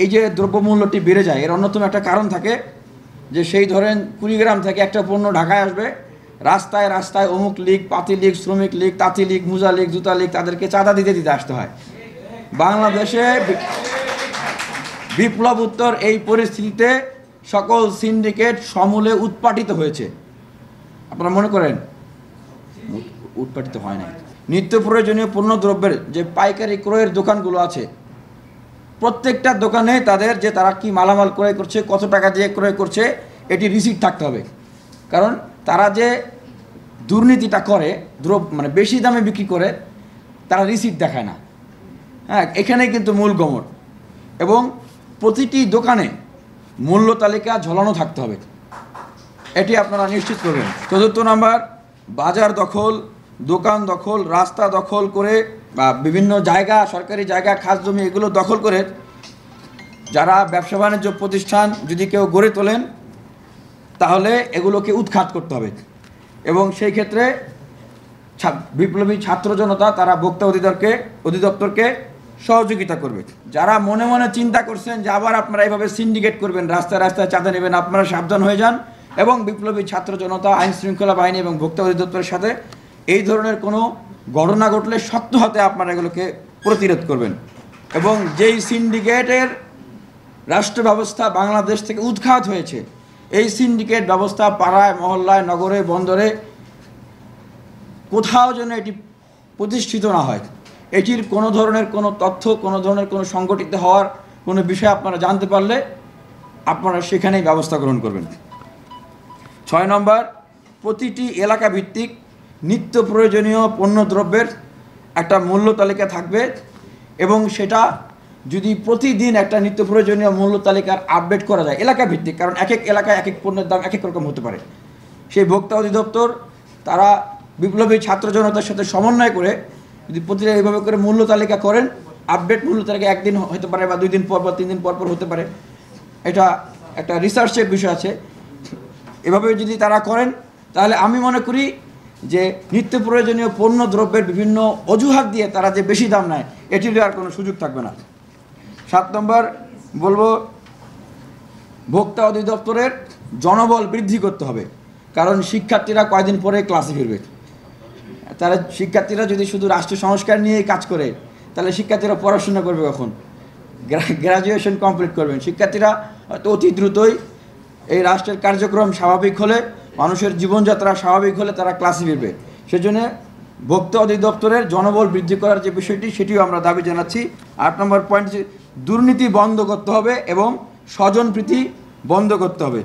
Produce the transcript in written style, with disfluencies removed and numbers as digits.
এই যে দ্রব্যমূল্যটি বেড়ে যায়, এর অন্যতম একটা কারণ থাকে যে সেই ধরেন কুড়িগ্রাম থেকে একটা পণ্য ঢাকায় আসবে, রাস্তায় রাস্তায় অমুক লীগ, পাতি লীগ, শ্রমিক লীগ, তাঁতি লীগ, মোজা লীগ, জুতা লীগ, তাদেরকে চাঁদা দিতে দিতে আসতে হয়। বাংলাদেশে বিপ্লব উত্তর এই পরিস্থিতিতে সকল সিন্ডিকেট সমূলে উৎপাটিত হয়েছে। আপনারা মনে করেন উৎপাটিত হয় নাই। নিত্য প্রয়োজনীয় পণ্যদ্রব্যের যে পাইকারি ক্রয়ের দোকানগুলো আছে, প্রত্যেকটা দোকানে তাদের যে তারা কি মালামাল ক্রয় করছে, কত টাকা দিয়ে ক্রয় করছে, এটি রিসিপ্ট থাকতে হবে। কারণ তারা যে দুর্নীতিটা করে, মানে বেশি দামে বিক্রি করে, তারা রিসিপ্ট দেখায় না। হ্যাঁ, এখানেই কিন্তু মূল গমন। এবং প্রতিটি দোকানে মূল্য তালিকা ঝোলানো থাকতে হবে, এটি আপনারা নিশ্চিত করবেন। চতুর্থ নাম্বার, বাজার দখল, দোকান দখল, রাস্তা দখল করে বা বিভিন্ন জায়গা, সরকারি জায়গা, খাস জমি, এগুলো দখল করে যারা ব্যবসা বাণিজ্য প্রতিষ্ঠান যদি কেউ গড়ে তোলেন, তাহলে এগুলোকে উৎখাত করতে হবে। এবং সেই ক্ষেত্রে বিপ্লবী ছাত্র জনতা তারা ভোক্তা অধিদপ্তরকে সহযোগিতা করবে। যারা মনে মনে চিন্তা করছেন যে আবার আপনারা এইভাবে সিন্ডিকেট করবেন, রাস্তায় রাস্তায় চাঁদা নেবেন, আপনারা সাবধান হয়ে যান। এবং বিপ্লবী ছাত্র জনতা, আইন শৃঙ্খলা বাহিনী এবং ভোক্তা অধিদপ্তরের সাথে এই ধরনের কোনো ঘটনা ঘটলে শক্ত হাতে আপনারা এগুলোকে প্রতিরোধ করবেন। এবং যেই সিন্ডিকেটের রাষ্ট্র ব্যবস্থা বাংলাদেশ থেকে উৎখাত হয়েছে, এই সিন্ডিকেট ব্যবস্থা পাড়ায়, মহল্লায়, নগরে, বন্দরে কোথাও যেন এটি প্রতিষ্ঠিত না হয়। এটির কোনো ধরনের কোনো তথ্য, কোনো ধরনের কোনো সংগঠিত হওয়ার কোনো বিষয় আপনারা জানতে পারলে আপনারা সেখানেই ব্যবস্থা গ্রহণ করবেন। 6 নম্বর, প্রতিটি এলাকা ভিত্তিক নিত্য প্রয়োজনীয় পণ্যদ্রব্যের একটা মূল্য তালিকা থাকবে এবং সেটা যদি প্রতিদিন একটা নিত্য প্রয়োজনীয় মূল্য তালিকার আপডেট করা যায় এলাকা ভিত্তিক, কারণ এক এক এলাকায় এক এক পণ্যের দাম এক এক রকম হতে পারে, সেই ভোক্তা অধিদপ্তর তারা বিপ্লবী ছাত্র জনতার সাথে সমন্বয় করে যদি প্রতিদিন এইভাবে করে মূল্য তালিকা করেন, আপডেট মূল্য তালিকা একদিন হতে পারে বা 2 দিন পর পর, 3 দিন পর পর হতে পারে, এটা একটা রিসার্চের বিষয় আছে। এভাবে যদি তারা করেন তাহলে আমি মনে করি যে নিত্য প্রয়োজনীয় পণ্য দ্রব্যের বিভিন্ন অজুহাত দিয়ে তারা যে বেশি দাম নেয়, এটির আর কোনো সুযোগ থাকবে না। 7 নম্বর বলবো, ভোক্তা অধিদপ্তরের জনবল বৃদ্ধি করতে হবে। কারণ শিক্ষার্থীরা কয়েকদিন পরে ক্লাসে ফিরবে। শিক্ষার্থীরা যদি শুধু রাষ্ট্র সংস্কার নিয়েই কাজ করে, তাহলে শিক্ষার্থীরা পড়াশোনা করবে কখন? গ্র্যাজুয়েশন কমপ্লিট করবেন। শিক্ষার্থীরা হয়তো অতি দ্রুতই এই রাষ্ট্রের কার্যক্রম স্বাভাবিক হলে, মানুষের জীবনযাত্রা স্বাভাবিক হলে তারা ক্লাসে ফিরবে। সেজন্য ভোক্তা অধিদপ্তরের জনবল বৃদ্ধি করার যে বিষয়টি, সেটিও আমরা দাবি জানাচ্ছি। 8 নম্বর পয়েন্ট, দুর্নীতি বন্ধ করতে হবে এবং স্বজনপ্রীতি বন্ধ করতে হবে।